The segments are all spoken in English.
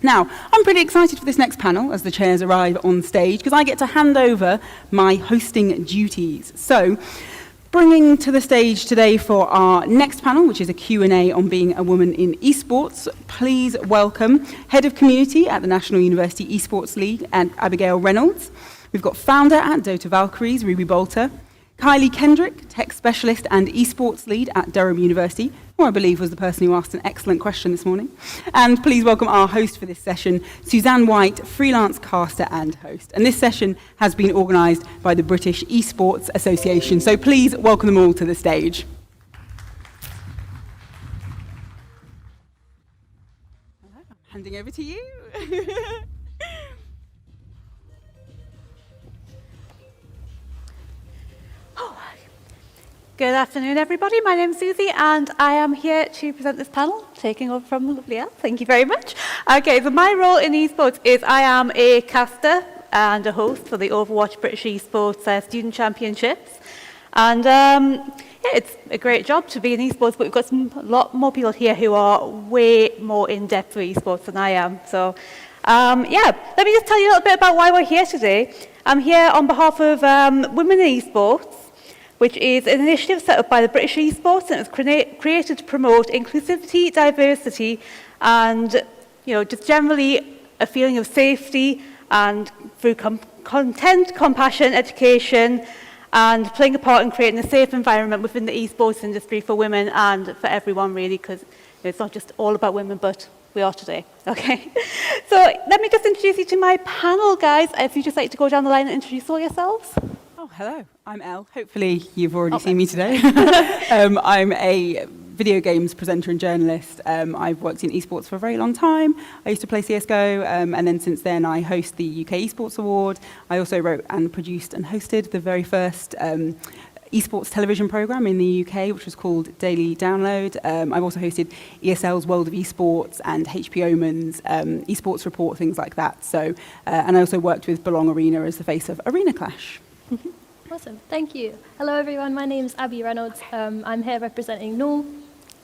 Now, I'm pretty excited for this next panel as the chairs arrive on stage because I get to hand over my hosting duties. So, bringing to the stage today for our next panel, which is a Q&A on being a woman in esports, please welcome Head of Community at the National University Esports League, and Abigail Reynolds. We've got founder at Dota Valkyries, Ruby BOULTER, KYLIE Kendrick, Tech Specialist and Esports Lead at Durham University, who I believe was the person who asked an excellent question this morning. And please welcome our host for this session, Suzanne White, freelance caster and host. And this session has been organised by the British Esports Association, so please welcome them all to the stage. Hello, I'm handing over to you. Good afternoon, everybody. My name is Susie, and I am here to present this panel, taking over from the lovely Elle. Thank you very much. Okay, so my role in esports is I am a caster and a host for the Overwatch British Esports Student Championships. And yeah, it's a great job to be in esports, but we've got a lot more people here who are way more in-depth for esports than I am. So yeah, let me just tell you a little bit about why we're here today. I'm here on behalf of Women in Esports, which is an initiative set up by the British Esports, and it was created to promote inclusivity, diversity, and just generally a feeling of safety, and through content, compassion, education, and playing a part in creating a safe environment within the esports industry for women and for everyone, really, because it's not just all about women, but we are today. Okay, so let me just introduce you to my panel, guys. If you'd just like to go down the line and introduce all yourselves. Oh, hello, I'm Elle. Hopefully you've already seen me today. I'm a video games presenter and journalist. I've worked in esports for a very long time. I used to play CSGO, and then since then I host the UK Esports Award. I also wrote and produced and hosted the very first esports television programme in the UK, which was called Daily Download. I've also hosted ESL's World of Esports and HP Omen's Esports Report, things like that. So, and I also worked with Belong Arena as the face of Arena Clash. Awesome, thank you. Hello everyone, my name's Abby Reynolds. I'm here representing NOL.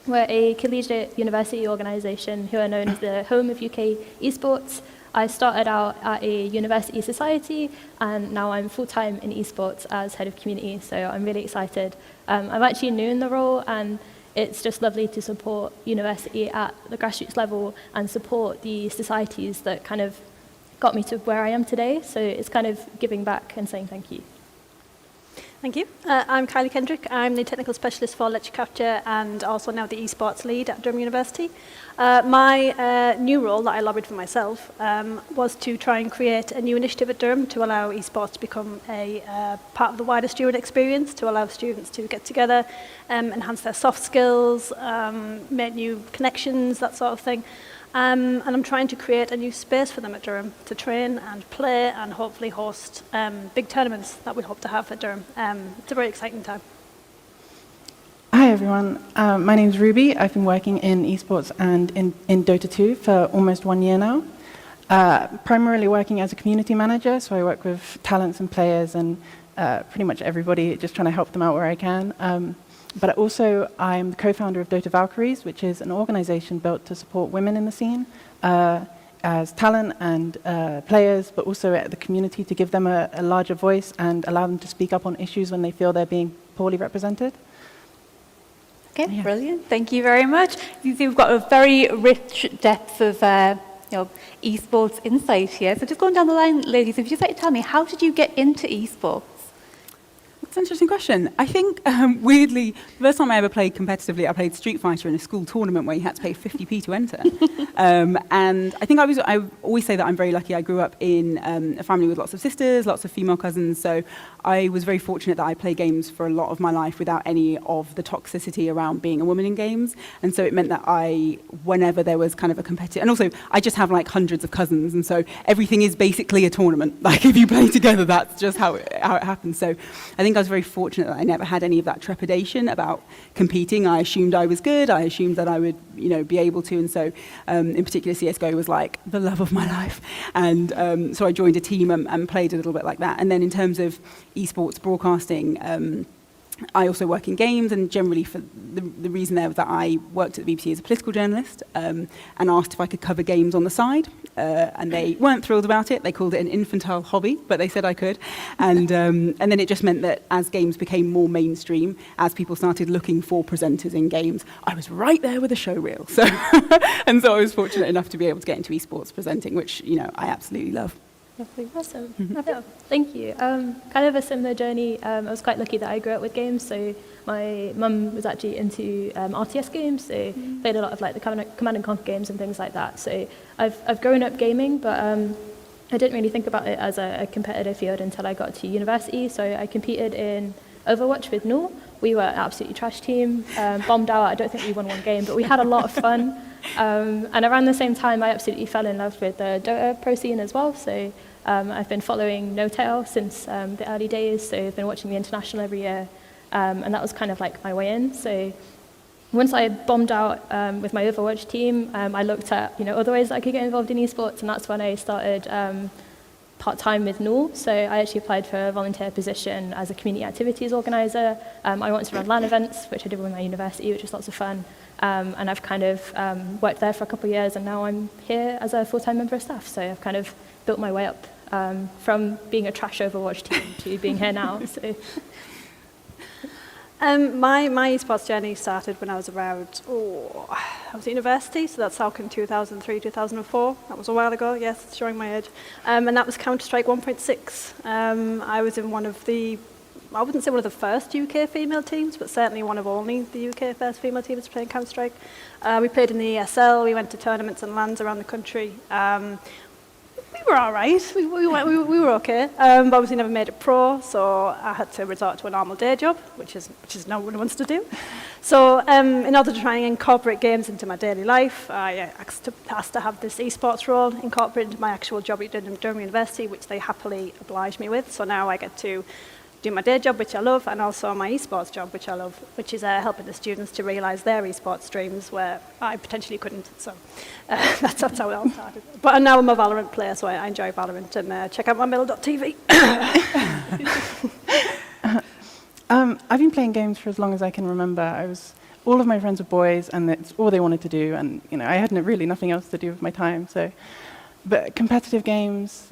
We're a collegiate university organisation who are known as the home of UK esports. I started out at a university society, and now I'm full-time in esports as head of community, so I'm really excited. I'm actually new in the role, and it's just lovely to support university at the grassroots level and support the societies that kind of got me to where I am today, so it's kind of giving back and saying thank you. Thank you. I'm KYLIE Kendrick. I'm the technical specialist for Untitled Chapter and also now the esports lead at Durham University. My new role that I lobbied for myself was to try and create a new initiative at Durham to allow esports to become a part of the wider student experience, to allow students to get together, enhance their soft skills, make new connections, that sort of thing. And I'm trying to create a new space for them at Durham to train and play and hopefully host big tournaments that we hope to have at Durham. It's a very exciting time. Hi everyone, my name's Ruby. I've been working in esports and in Dota 2 for almost 1 year now. Primarily working as a community manager, so I work with talents and players and pretty much everybody, just trying to help them out where I can. But also, I'm the co-founder of Dota Valkyries, which is an organization built to support women in the scene as talent and players, but also at the community to give them a larger voice and allow them to speak up on issues when they feel they're being poorly represented. Okay, yeah. Brilliant. Thank you very much. You see, we've got a very rich depth of esports insight here. So just going down the line, ladies, if you'd just like to tell me, how did you get into esports? That's an interesting question. I think, weirdly, the first time I ever played competitively, I played Street Fighter in a school tournament where you had to pay 50p to enter. And I think I always say that I'm very lucky. I grew up in a family with lots of sisters, lots of female cousins, so I was very fortunate that I played games for a lot of my life without any of the toxicity around being a woman in games. And so it meant that whenever there was kind of a competitive, and also I just have like hundreds of cousins, and so everything is basically a tournament. Like if you play together, that's just how it happens. So I think I was very fortunate that I never had any of that trepidation about competing. I assumed I was good. I assumed that I would, be able to. And so, in particular, CSGO was like the love of my life. And so I joined a team and played a little bit like that. And then in terms of esports broadcasting, I also work in games, and generally for the reason there was that I worked at the BBC as a political journalist and asked if I could cover games on the side, and they weren't thrilled about it. They called it an infantile hobby, but they said I could. And then it just meant that as games became more mainstream, as people started looking for presenters in games, I was right there with a show reel. So, and so I was fortunate enough to be able to get into esports presenting, which, you know, I absolutely love. Lovely. Awesome. Thank you. Kind of a similar journey. I was quite lucky that I grew up with games. So my mum was actually into RTS games. So played a lot of like the Command and Conquer games and things like that. So I've grown up gaming, but I didn't really think about it as a competitive field until I got to university. So I competed in Overwatch with Noor. We were an absolutely trash team, bombed out. I don't think we won one game, but we had a lot of fun. And around the same time, I absolutely fell in love with the Dota pro scene as well. So I've been following No-Tail since the early days. So I've been watching the International every year. And that was kind of like my way in. So once I bombed out with my Overwatch team, I looked at, you know, other ways that I could get involved in esports. And that's when I started part-time with Noor. So I actually applied for a volunteer position as a community activities organizer. I wanted to run LAN events, which I did with my university, which was lots of fun. And I've kind of worked there for a couple of years, and now I'm here as a full-time member of staff. So I've kind of built my way up from being a trash Overwatch team to being here now. So. My esports journey started when I was around, I was at university, so that's in 2003, 2004. That was a while ago, yes, it's showing my age. And that was Counter-Strike 1.6. I was in one of the, I wouldn't say one of the first UK female teams, but certainly one of only the UK first female teams playing Counter-Strike. We played in the ESL, we went to tournaments and LANs around the country. We were all right, we were okay, but obviously never made it pro, so I had to resort to a normal day job, which is not what one wants to do. So in order to try and incorporate games into my daily life, I asked to have this esports role incorporated into my actual job at Durham University, which they happily obliged me with. So now I get to do my day job, which I love, and also my esports job, which I love, which is helping the students to realise their esports dreams where I potentially couldn't. So that's how it all started. But now I'm a Valorant player, so I enjoy Valorant, and check out my middle.tv. I've been playing games for as long as I can remember. All of my friends were boys, and it's all they wanted to do, and you know, I had really nothing else to do with my time. So, but competitive games,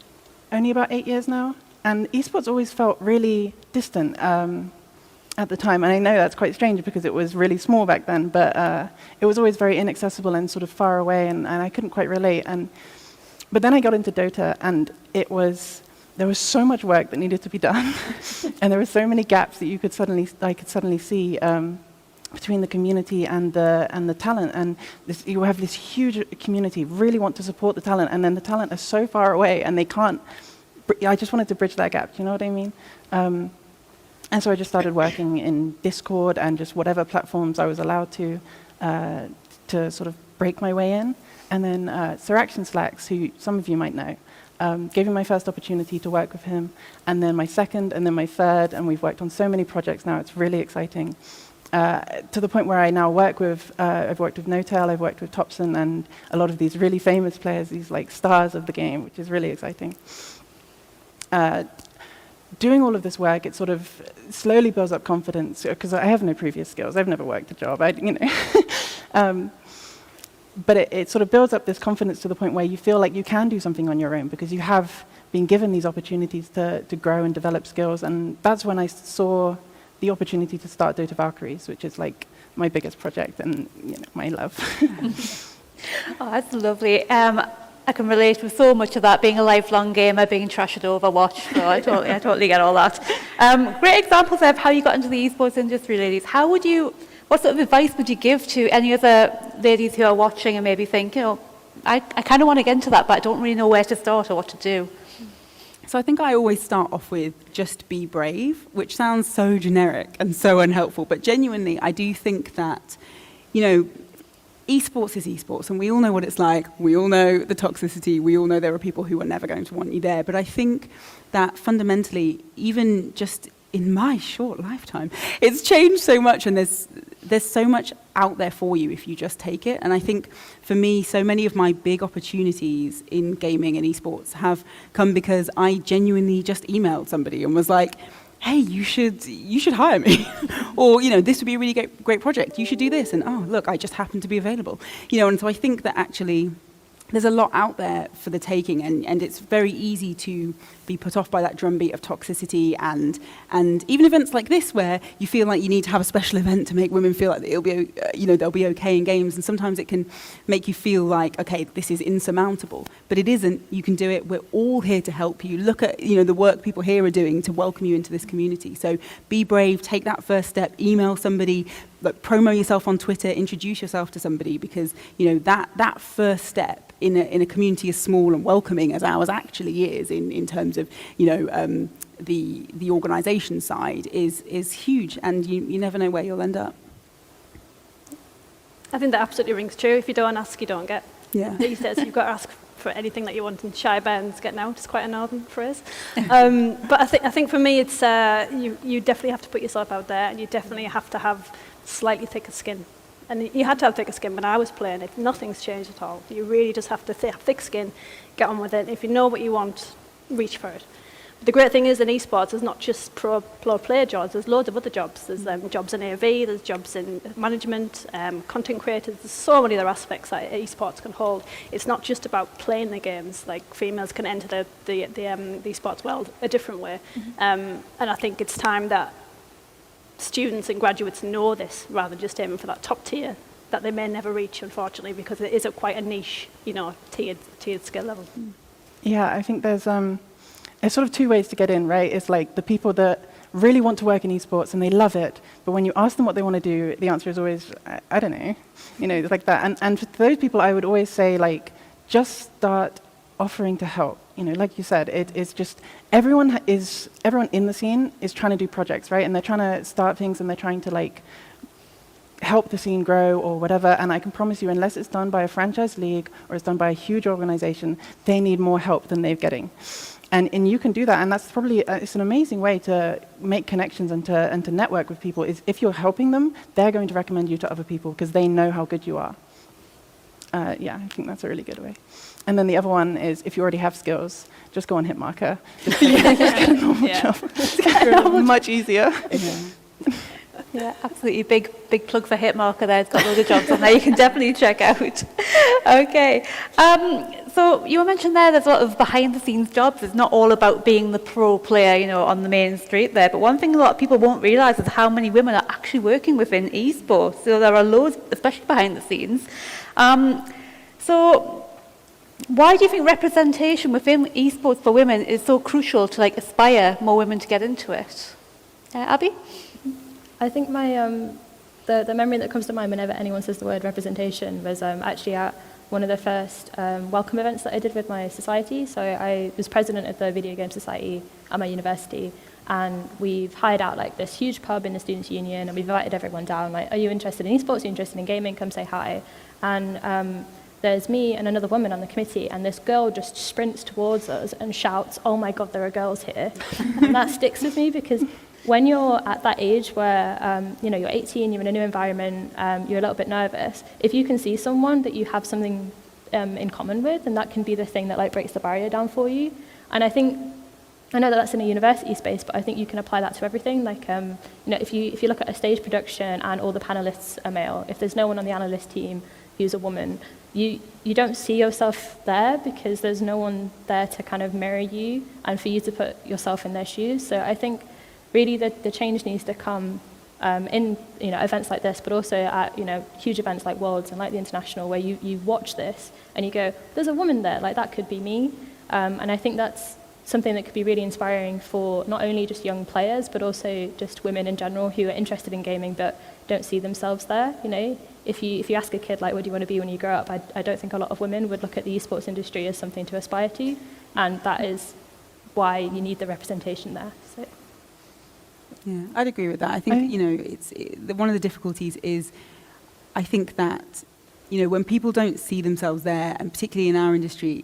only about 8 years now. And esports always felt really distant at the time. And I know that's quite strange because it was really small back then, but it was always very inaccessible and sort of far away, and I couldn't quite relate. But then I got into Dota, and there was so much work that needed to be done, and there were so many gaps that I could suddenly see between the community and the talent. And you have this huge community, really want to support the talent, and then the talent are so far away, and they can't. I just wanted to bridge that gap, do you know what I mean? And so I just started working in Discord and just whatever platforms I was allowed to sort of break my way in. And then Sir Action Slacks, who some of you might know, gave me my first opportunity to work with him, and then my second, and then my third, and we've worked on so many projects now, it's really exciting. To the point where I now work with, I've worked with No-Tail, I've worked with Topson, and a lot of these really famous players, these like stars of the game, which is really exciting. Doing all of this work, it sort of slowly builds up confidence, because I have no previous skills. I've never worked a job, but it sort of builds up this confidence to the point where you feel like you can do something on your own, because you have been given these opportunities to grow and develop skills. And that's when I saw the opportunity to start Dota Valkyries, which is like my biggest project and my love. Oh, that's lovely. I can relate with so much of that, being a lifelong gamer, being trash at Overwatch, so I totally get all that. Great examples of how you got into the esports industry, ladies. What sort of advice would you give to any other ladies who are watching and maybe think, I kind of want to get into that, but I don't really know where to start or what to do? So I think I always start off with just be brave, which sounds so generic and so unhelpful, but genuinely I do think that, esports is esports, and we all know what it's like. We all know the toxicity. We all know there are people who are never going to want you there. But I think that fundamentally, even just in my short lifetime, it's changed so much, and there's so much out there for you if you just take it. And I think for me, so many of my big opportunities in gaming and esports have come because I genuinely just emailed somebody and was like, hey, you should hire me. Or, this would be a really great project. You should do this. And, oh, look, I just happen to be available. And so I think that actually there's a lot out there for the taking, and it's very easy to be put off by that drumbeat of toxicity and even events like this where you feel like you need to have a special event to make women feel like it'll be they'll be okay in games, and sometimes it can make you feel like, okay, this is insurmountable, but it isn't. You can do it. We're all here to help you. Look at the work people here are doing to welcome you into this community. So be brave, take that first step, email somebody, promo yourself on Twitter, introduce yourself to somebody, because that first step in a community as small and welcoming as ours actually is, in terms of the organisation side, is huge, and you never know where you'll end up. I think that absolutely rings true. If you don't ask, you don't get. Yeah. These days, you've got to ask for anything that you want, and shy bands getting out is quite a northern phrase. But I think for me, it's you definitely have to put yourself out there, and you definitely have to have slightly thicker skin. And you had to have thicker skin when I was playing. Nothing's changed at all. You really just have to have thick skin, get on with it. If you know what you want, reach for it. But the great thing is in esports, there's not just pro player jobs. There's loads of other jobs. There's jobs in AV, there's jobs in management, content creators. There's so many other aspects that esports can hold. It's not just about playing the games. Like, females can enter the esports world a different way. And I think it's time that students and graduates know this, rather than just aiming for that top tier that they may never reach, unfortunately, because it is quite a niche, tiered skill level. Yeah, I think there's sort of two ways to get in, right? It's like the people that really want to work in esports and they love it, but when you ask them what they want to do, the answer is always, I don't know. It's like that. And for those people, I would always say, like, just start offering to help. Like you said, it's just everyone in the scene is trying to do projects, right? And they're trying to start things, and they're trying to help the scene grow or whatever. And I can promise you, unless it's done by a franchise league or it's done by a huge organization, they need more help than they're getting. And you can do that, and that's probably it's an amazing way to make connections and to network with people. Is if you're helping them, they're going to recommend you to other people because they know how good you are. Yeah, I think that's a really good way. And then the other one is, if you already have skills, just go on Hitmarker. Just get a normal job. It's much easier. Yeah, absolutely. Big plug for Hitmarker there. It's got loads of jobs on there you can definitely check out. Okay. So you were mentioning there's a lot of behind-the-scenes jobs. It's not all about being the pro player, on the main street there. But one thing a lot of people won't realise is how many women are actually working within esports. So there are loads, especially behind the scenes. So why do you think representation within esports for women is so crucial to aspire more women to get into it? Abby? I think my the memory that comes to mind whenever anyone says the word representation was actually at one of the first welcome events that I did with my society. So I was president of the Video Game Society at my university, and we've hired out this huge pub in the Students' Union, and we've invited everyone down. Are you interested in esports? Are you interested in gaming? Come say hi. And there's me and another woman on the committee, and this girl just sprints towards us and shouts, "Oh my God, there are girls here." And that sticks with me, because when you're at that age where you're 18, you're in a new environment, you're a little bit nervous, if you can see someone that you have something in common with, and that can be the thing that breaks the barrier down for you. And I know that that's in a university space, but I think you can apply that to everything. If you look at a stage production and all the panelists are male, if there's no one on the analyst team who's a woman, you don't see yourself there, because there's no one there to kind of mirror you and for you to put yourself in their shoes. So I think really the change needs to come in events like this, but also at huge events like Worlds and like the International, where you watch this and you go, there's a woman there, that could be me. And I think that's something that could be really inspiring for not only just young players, but also just women in general who are interested in gaming but don't see themselves there. If you ask a kid what do you want to be when you grow up, I don't think a lot of women would look at the esports industry as something to aspire to, and that is why you need the representation there. So. Yeah, I'd agree with that. I think one of the difficulties is, I think that when people don't see themselves there, and particularly in our industry,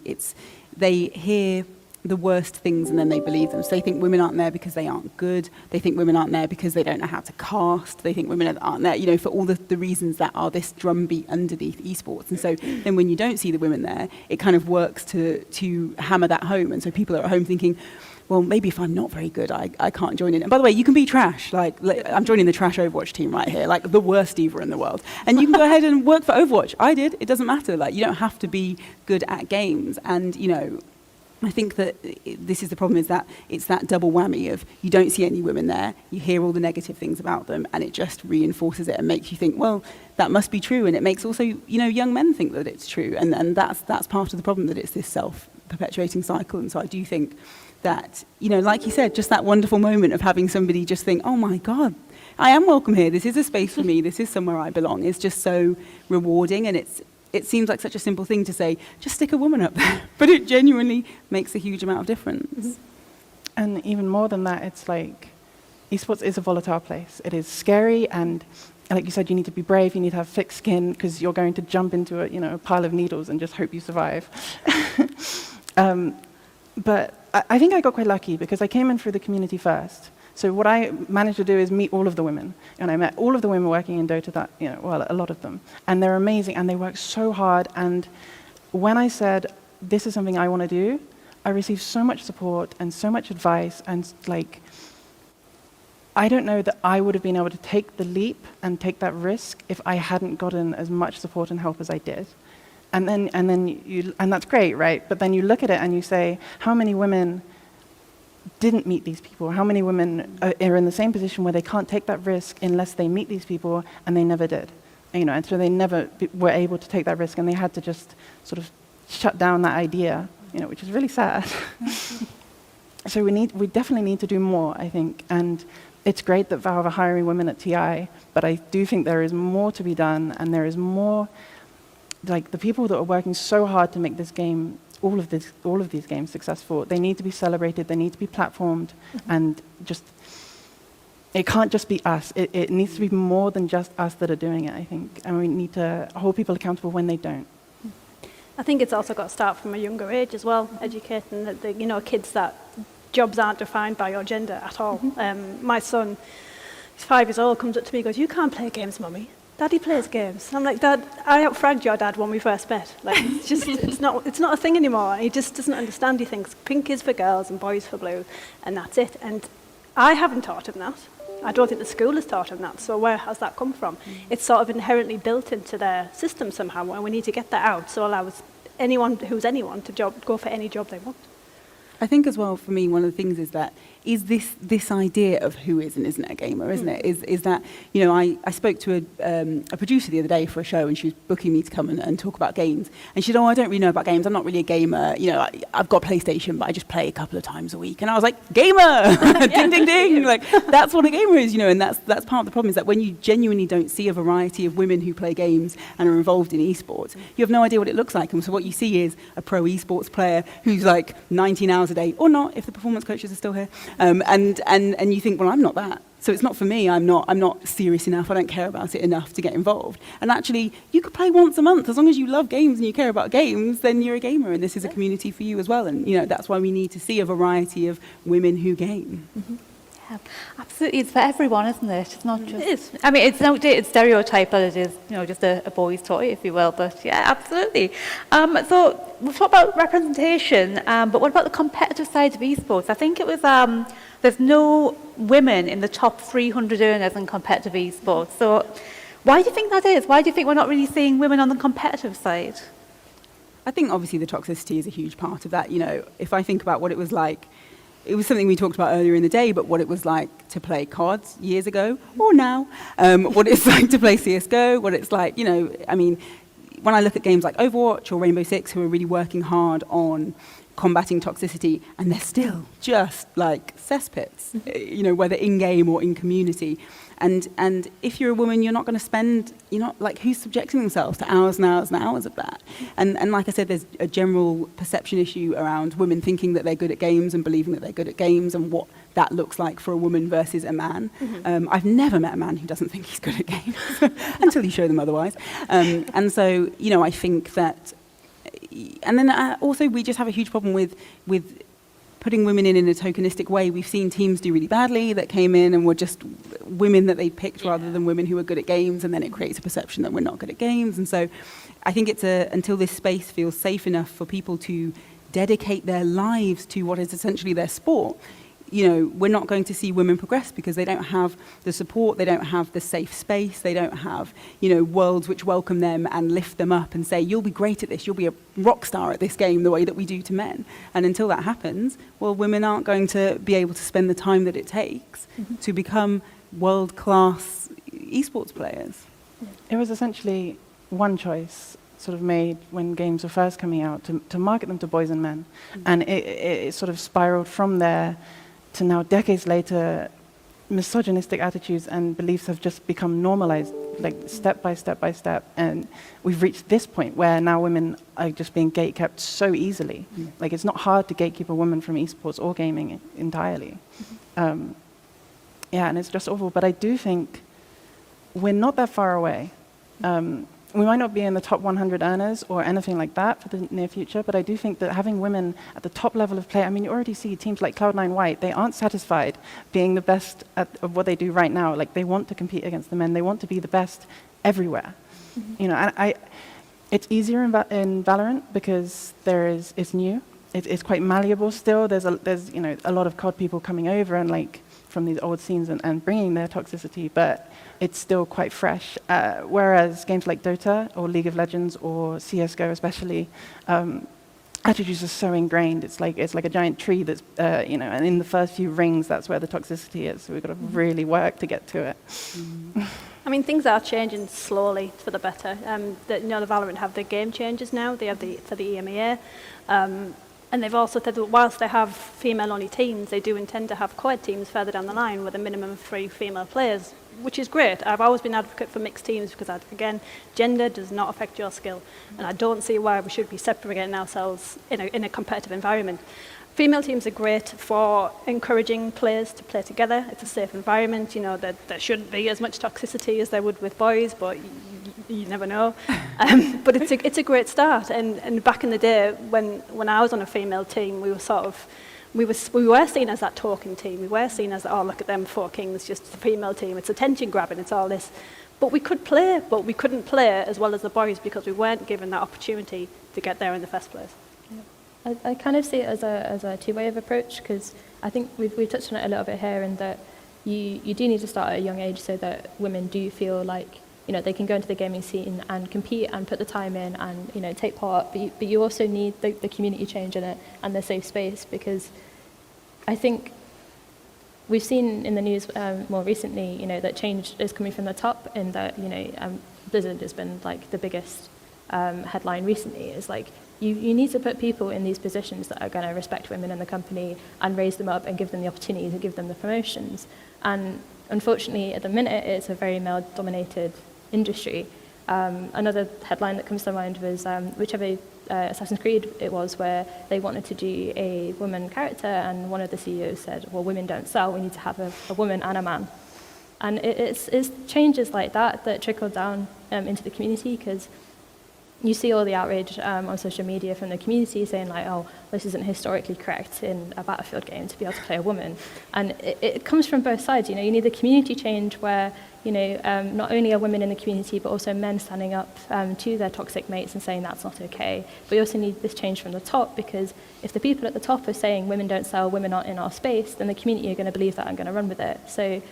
they hear the worst things and then they believe them. So they think women aren't there because they aren't good. They think women aren't there because they don't know how to cast. They think women aren't there, for all the reasons that are this drumbeat underneath esports. And so then when you don't see the women there, it kind of works to hammer that home. And so people are at home thinking, well, maybe if I'm not very good, I can't join in. And by the way, you can be trash. Like, I'm joining the trash Overwatch team right here, like the worst diva in the world. And you can go ahead and work for Overwatch. I did. It doesn't matter. Like, you don't have to be good at games. And, you know, I think that this is the problem, is that it's that double whammy of you don't see any women there, you hear all the negative things about them, and it just reinforces it and makes you think, well, that must be true. And it makes also, you know, young men think that it's true. And that's part of the problem, that it's this self-perpetuating cycle. And so I do think that, you know, like you said, just that wonderful moment of having somebody just think, oh my God, I am welcome here. This is a space for me. This is somewhere I belong. It's just so rewarding. And it seems like such a simple thing to say, just stick a woman up there. But it genuinely makes a huge amount of difference. And even more than that, it's like, esports is a volatile place. It is scary, and like you said, you need to be brave, you need to have thick skin, because you're going to jump into a pile of needles and just hope you survive. But I think I got quite lucky, because I came in through the community first. So what I managed to do is meet all of the women. And I met all of the women working in Dota, that, well, a lot of them. And they're amazing, and they work so hard. And when I said, this is something I want to do, I received so much support and so much advice. And like, I don't know that I would have been able to take the leap and take that risk if I hadn't gotten as much support and help as I did. And that's great, right? But then you look at it and you say, how many women didn't meet these people? How many women are in the same position where they can't take that risk unless they meet these people, and they never did? And so they never were able to take that risk, and they had to just sort of shut down that idea, which is really sad. So we definitely need to do more, I think. And it's great that Valve are hiring women at TI, but I do think there is more to be done, and there is more, like the people that are working so hard to make this game, all of these games successful, they need to be celebrated, they need to be platformed, and just, it can't just be us. It needs to be more than just us that are doing it, I think. And we need to hold people accountable when they don't. I think it's also got to start from a younger age as well, educating the kids that jobs aren't defined by your gender at all. My son, he's 5 years old, comes up to me and goes, "You can't play games, Mummy. Daddy plays games." I'm like, "Dad, I outfragged your dad when we first met. Like, it's not a thing anymore." He just doesn't understand. He thinks pink is for girls and boys for blue, and that's it. And I haven't taught him that. I don't think the school has taught him that. So where has that come from? It's sort of inherently built into their system somehow, and we need to get that out so allows anyone who's anyone to go for any job they want. I think as well, for me, one of the things is that this idea of who is and isn't a gamer, isn't it? Is that, I spoke to a producer the other day for a show, and she was booking me to come and talk about games. And she said, "Oh, I don't really know about games. I'm not really a gamer. I've got PlayStation, but I just play a couple of times a week." And I was like, "Gamer! Ding, ding, ding!" Like, that's what a gamer is, and that's part of the problem, is that when you genuinely don't see a variety of women who play games and are involved in esports, you have no idea what it looks like. And so what you see is a pro esports player who's like 19 hours a day, or not, if the performance coaches are still here. And you think, well, I'm not that. So it's not for me. I'm not serious enough. I don't care about it enough to get involved. And actually, you could play once a month. As long as you love games and you care about games, then you're a gamer, and this is a community for you as well. And that's why we need to see a variety of women who game. Mm-hmm. Yeah, absolutely. It's for everyone, isn't it? It's not just... It is. I mean, it's an outdated stereotype that it is, just a boy's toy, if you will. But yeah, absolutely. So we've talked about representation, but what about the competitive side of esports? I think it was... there's no women in the top 300 earners in competitive esports. So why do you think that is? Why do you think we're not really seeing women on the competitive side? I think obviously the toxicity is a huge part of that. If I think about what it was like, it was something we talked about earlier in the day, but what it was like to play CODs years ago, or now, what it's like to play CSGO, what it's like, when I look at games like Overwatch or Rainbow Six, who are really working hard on combating toxicity, and they're still just like cesspits, whether in-game or in community. And if you're a woman, you're not going to spend, who's subjecting themselves to hours and hours and hours of that? And like I said, there's a general perception issue around women thinking that they're good at games and believing that they're good at games, and what that looks like for a woman versus a man. Mm-hmm. I've never met a man who doesn't think he's good at games until you show them otherwise. And so, I think that, and then also we just have a huge problem with putting women in a tokenistic way. We've seen teams do really badly that came in and were just women that they picked rather than women who are good at games, and then it creates a perception that we're not good at games. And so I think it's until this space feels safe enough for people to dedicate their lives to what is essentially their sport, we're not going to see women progress because they don't have the support, they don't have the safe space, they don't have, worlds which welcome them and lift them up and say, you'll be great at this, you'll be a rock star at this game the way that we do to men. And until that happens, well, women aren't going to be able to spend the time that it takes to become world-class esports players. It was essentially one choice sort of made when games were first coming out to market them to boys and men. And it sort of spiraled from there to now, decades later, misogynistic attitudes and beliefs have just become normalized, like step by step by step. And we've reached this point where now women are just being gatekept so easily. Like, it's not hard to gatekeep a woman from esports or gaming entirely. And it's just awful. But I do think we're not that far away. We might not be in the top 100 earners or anything like that for the near future, but I do think that having women at the top level of play, I mean, you already see teams like Cloud9 White, they aren't satisfied being the best of what they do right now. Like, they want to compete against the men. They want to be the best everywhere. And it's easier in Valorant because it's new. It's quite malleable still. There's a lot of COD people coming over and like from these old scenes and bringing their toxicity, but it's still quite fresh. Whereas games like Dota or League of Legends or CSGO especially, attitudes are so ingrained. It's like a giant tree that's, and in the first few rings, that's where the toxicity is. So we've got to really work to get to it. I mean, things are changing slowly for the better. The Valorant have the game changers now. They have for the EMEA. And they've also said that whilst they have female-only teams, they do intend to have co-ed teams further down the line with a minimum of 3 female players, which is great. I've always been an advocate for mixed teams because, again, gender does not affect your skill. And I don't see why we should be separating ourselves in a competitive environment. Female teams are great for encouraging players to play together. It's a safe environment. There shouldn't be as much toxicity as there would with boys, but you never know. But it's a great start. And back in the day, when I was on a female team, we were seen as that talking team. We were seen as, oh, look at them 4 kings, just a female team. It's attention grabbing. It's all this. But we could play, but we couldn't play as well as the boys because we weren't given that opportunity to get there in the first place. I kind of see it as a two-way of approach because I think we've touched on it a little bit here in that you do need to start at a young age so that women do feel like they can go into the gaming scene and compete and put the time in and take part, but you also need the community change in it and the safe space because I think we've seen in the news more recently that change is coming from the top in that Blizzard has been like the biggest headline recently is like you need to put people in these positions that are going to respect women in the company and raise them up and give them the opportunity to give them the promotions. And unfortunately, at the minute, it's a very male-dominated industry. Another headline that comes to mind was whichever Assassin's Creed it was, where they wanted to do a woman character, and one of the CEOs said, well, women don't sell, we need to have a woman and a man. And it's changes like that trickle down into the community because you see all the outrage on social media from the community saying like, oh, this isn't historically correct in a Battlefield game to be able to play a woman. And it comes from both sides. You need the community change where, not only are women in the community, but also men standing up to their toxic mates and saying that's not okay. But you also need this change from the top because if the people at the top are saying women don't sell, women aren't in our space, then the community are going to believe that and going to run with it. So,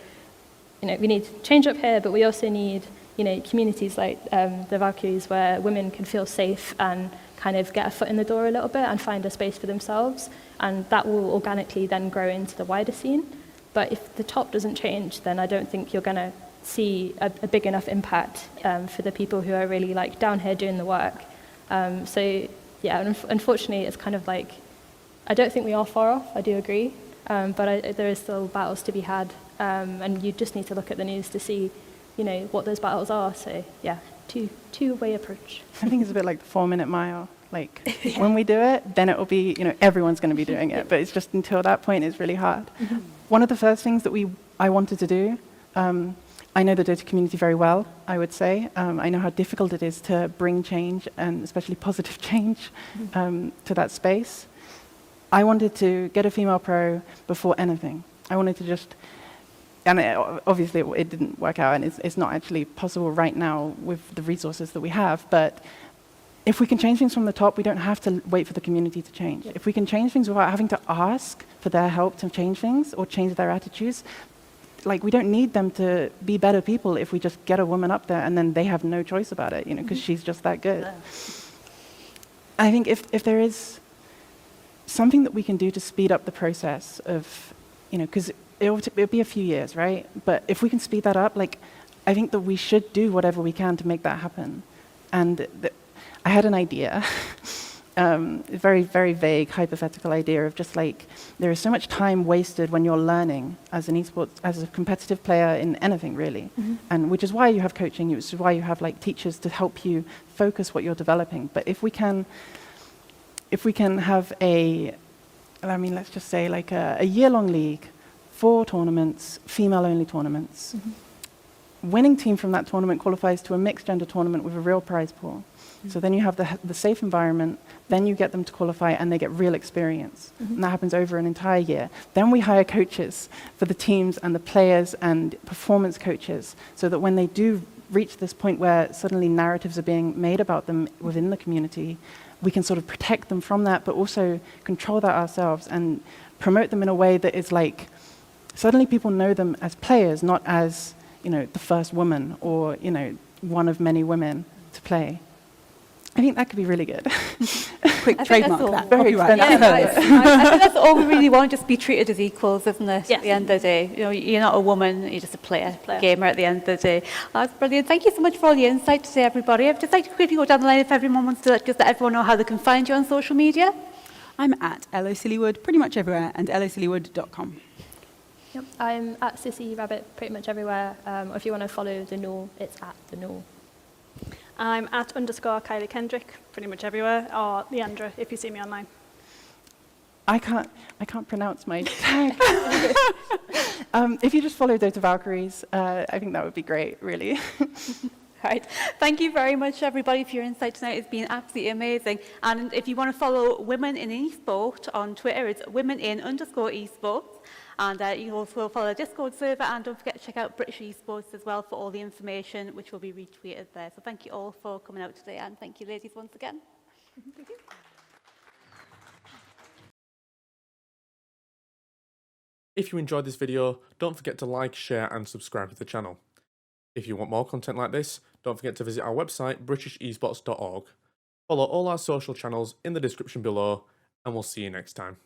we need change up here, but we also need communities like the Valkyries where women can feel safe and kind of get a foot in the door a little bit and find a space for themselves. And that will organically then grow into the wider scene. But if the top doesn't change, then I don't think you're going to see a big enough impact for the people who are really like down here doing the work. Unfortunately, it's kind of like, I don't think we are far off, I do agree. But there is still battles to be had. And you just need to look at the news to see what those battles are. So yeah, two-way approach. I think it's a bit like the 4-minute mile. Like when we do it, then it will be, everyone's going to be doing it. But it's just until that point, it's really hard. Mm-hmm. One of the first things that I wanted to do, I know the Dota community very well, I would say. I know how difficult it is to bring change, and especially positive change, to that space. I wanted to get a female pro before anything. I wanted to just... And obviously it didn't work out, and it's not actually possible right now with the resources that we have, but if we can change things from the top, we don't have to wait for the community to change. If we can change things without having to ask for their help to change things or change their attitudes, like, we don't need them to be better people if we just get a woman up there and then they have no choice about it, you know, because she's just that good. I think if there is something that we can do to speed up the process of, you know, because it'll be a few years, right? But if we can speed that up, like, I think that we should do whatever we can to make that happen. And I had an idea, a very, very vague, hypothetical idea of just like, there is so much time wasted when you're learning as an esports, as a competitive player in anything really. And which is why you have coaching, which is why you have like teachers to help you focus what you're developing. But if we can have let's just say like a year-long league, 4 tournaments, female-only tournaments. Winning team from that tournament qualifies to a mixed gender tournament with a real prize pool. So then you have the safe environment, then you get them to qualify and they get real experience. And that happens over an entire year. Then we hire coaches for the teams and the players and performance coaches so that when they do reach this point where suddenly narratives are being made about them within the community, we can sort of protect them from that, but also control that ourselves and promote them in a way that is like, suddenly people know them as players, not as, you know, the first woman or, you know, one of many women to play. I think that could be really good. Quick trademark that. Very expensive. I think that's all we really want, just be treated as equals, isn't it? At the end of the day, you know, you're not a woman, you're just a player. Gamer at the end of the day. That's brilliant. Thank you so much for all the insight today, everybody. I'd just like to quickly go down the line if everyone wants to just let everyone know how they can find you on social media. I'm at LOSillywood pretty much everywhere, and losillywood.com. Yep. I'm at SUZIE Rabbit pretty much everywhere. Or if you want to follow the No, it's at the No. I'm at _KYLIE Kendrick, pretty much everywhere, or Leandra if you see me online. I can't pronounce my tag. If you just follow Dota Valkyries, I think that would be great, really. Right. Thank you very much, everybody, for your insight tonight. It's been absolutely amazing. And if you want to follow Women in Esport on Twitter, it's womenin_esports. And you can also follow the Discord server, and don't forget to check out British Esports as well for all the information, which will be retweeted there. So thank you all for coming out today, and thank you, ladies, once again. Thank you. If you enjoyed this video, don't forget to like, share and subscribe to the channel. If you want more content like this, don't forget to visit our website, britishesports.org. Follow all our social channels in the description below, and we'll see you next time.